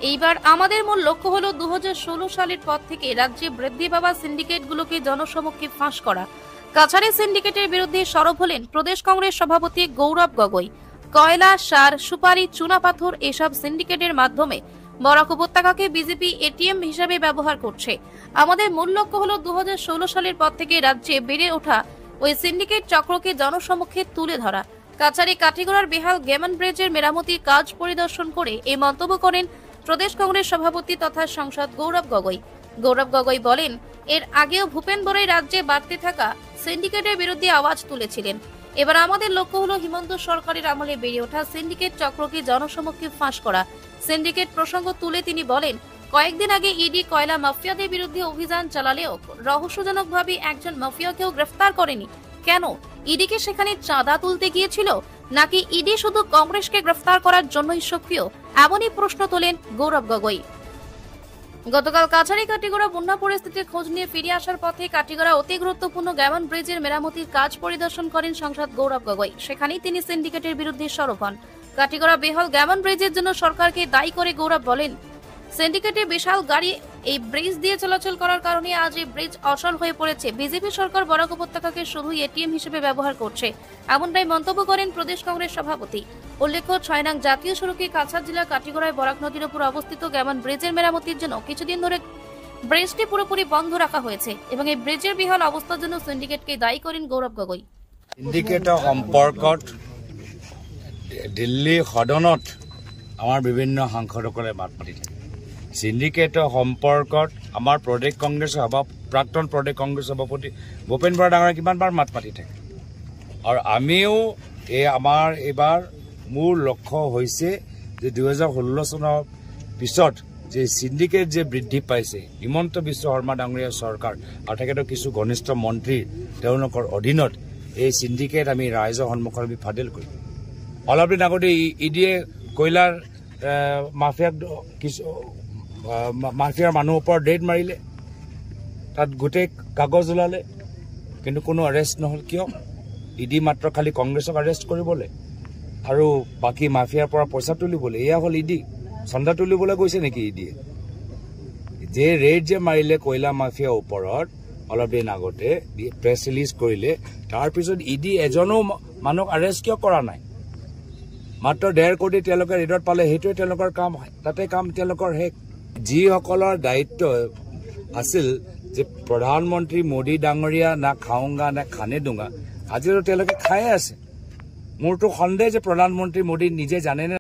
এইবার আমাদের মূল লক্ষ্য হলো 2016 সালের পর থেকে রাজ্যে বৃদ্ধি পাওয়া সিন্ডিকেটগুলোকে জনসমক্ষে ফাঁস করা। কাছাড়ি সিন্ডিকেটের বিরুদ্ধে সরব হলেন প্রদেশ কংগ্রেস সভাপতি গৌরব গগৈ। কয়লা, সার, সুপারি, চুনাপাথর এসব সিন্ডিকেটের মাধ্যমে বরাক উপত্যকাকে বিজেপি এটিএম হিসেবে ব্যবহার করছে। আমাদের মূল লক্ষ্য হলো 2016 সালের পর থেকে রাজ্যে বেড়ে ওঠা ওই সিন্ডিকেট চক্রকে জনসমক্ষে তুলে ধরা। কাছাড়ি কাটিগড়ার বেহাল গেমন ব্রিজের মেরামতির কাজ পরিদর্শন করে এই মন্তব্য করেন প্রদেশ কংগ্রেস সভাপতি তথা সাংসদ গৌরব গগৈ। গৌরব গগৈ বলেন, এর আগেও ভূপেন বরাই রাজ্যে বাড়তে থাকা সিন্ডিকেটের বিরুদ্ধে আওয়াজ তুলেছিলেন। এবার আমাদের লক্ষ্য হলো হিমন্ত সরকারের আমলে বেড়ে ওঠা সিন্ডিকেট চক্রকে জনসমক্ষে ফাঁস করা। সিন্ডিকেট প্রসঙ্গ তুলে তিনি বলেন, কয়েকদিন আগে ইডি কয়লা মাফিয়াদের বিরুদ্ধে অভিযান চালালেও রহস্যজনকভাবে একজন মাফিয়াকেও গ্রেফতার করেনি। কেন? ইডিকে সেখানে চাঁদা তুলতে গিয়েছিল, নাকি ইডি শুধু কংগ্রেসকে গ্রেফতার করার জন্যই সক্রিয়? এমনই প্রশ্ন তোলেন গৌরব গগৈ। গতকাল কাছাড়ি কাটিগড়া বন্যা পরিস্থিতির খোঁজ নিয়ে ফিরে আসার পথে কাটিগড়া অতি গুরুত্বপূর্ণ গেমন ব্রিজের মেরামতির কাজ পরিদর্শন করেন সাংসদ গৌরব গগৈ। সেখানেই তিনি সিন্ডিকেটের বিরুদ্ধে সরব হন। কাটিগড়া বেহাল গেমন ব্রিজের জন্য সরকারকে দায়ী করে গৌরব বলেন, সিন্ডিকেটে বিশাল গাড়ি এই ব্রিজ দিয়ে চলাচল করার কারণে আজ এই ব্রিজ অচল হয়ে পড়েছে। বিজেপি সরকার বরাক উপত্যকাকে শুধু এটিএম হিসেবে ব্যবহার করছে, এমনটাই মন্তব্য করেন প্রদেশ কংগ্রেস সভাপতি। উল্লেখ্য, 6 নং জাতীয় সড়কে কাছাড় জেলা কাটিগড়ায় বরাক নদীর উপর অবস্থিত গেমন ব্রিজের মেরামতির জন্য কিছুদিন ধরে ব্রিজটি পুরোপুরি বন্ধ রাখা হয়েছে এবং এই ব্রিজের বিহাল অবস্থার জন্য সিন্ডিকেটকে দায়ী করেন গৌরব গগৈ। সিন্ডিকেটৰ সম্পৰ্কত দিল্লী সদনত আমাৰ বিভিন্ন সাংসদসকলে মাত মাতি থাকে। সিন্ডিকেটৰ সম্পৰ্কত আমাৰ প্ৰদেশ কংগ্ৰেছ প্ৰাক্তন প্ৰদেশ কংগ্ৰেছ সভাপতি ভূপেন বৰা ডাঙৰীয়াই কিমানবাৰ মাত মাতি থাকে। আৰু আমিও আমাৰ এইবাৰ মূল লক্ষ্য হৈছে যে 2016 চনৰ পিছত যে সিন্ডিকেট যে বৃদ্ধি পাইছে, হিমন্ত বিশ্ব শৰ্মা ডাঙৰীয়াৰ চৰকাৰ আৰু তেখেতৰ কিছু ঘনিষ্ঠ মন্ত্ৰী তেওঁলোকৰ অধীনত এই সিন্ডিকেট আমি ৰাইজৰ সন্মুখত আমি ফাদিল কৰিম। অলপ দিন আগতে ইডিয়ে কয়লাৰ মাফিয়াৰ মানুহৰ ওপৰত ৰেড মাৰিলে, তাত গোটেই কাগজ ওলালে, কিন্তু কোনো এৰেষ্ট নহ'ল। কিয়? ইডি মাত্ৰ খালি কংগ্ৰেছক এৰেষ্ট কৰিবলৈ আৰু বাকী মাফিয়াৰ পৰা পইচা তুলিবলৈ। এয়া হ'ল ইডি। চন্দা তুলিবলৈ গৈছে নেকি ইডিয়ে? যে ৰেড যে মাৰিলে কয়লা মাফিয়াৰ ওপৰত অলপ দিন আগতে প্ৰেছ ৰিলিজ কৰিলে, তাৰপিছত ইডি এজনো মানুহক এৰেষ্ট কিয় কৰা নাই? মাত্ৰ 1.5 কোটি তেওঁলোকে ৰেডত পালে, সেইটোৱে তেওঁলোকৰ কাম হয়, তাতে কাম তেওঁলোকৰ শেষ। যিসকলৰ দায়িত্ব আছিল যে প্ৰধানমন্ত্ৰী মোদী ডাঙৰীয়া না খাওঁগা না খানে দুঙা, আজিও তেওঁলোকে খায়ে আছে। মোৰতো সন্দেহ যে প্ৰধানমন্ত্ৰী মোদী নিজে জানেনে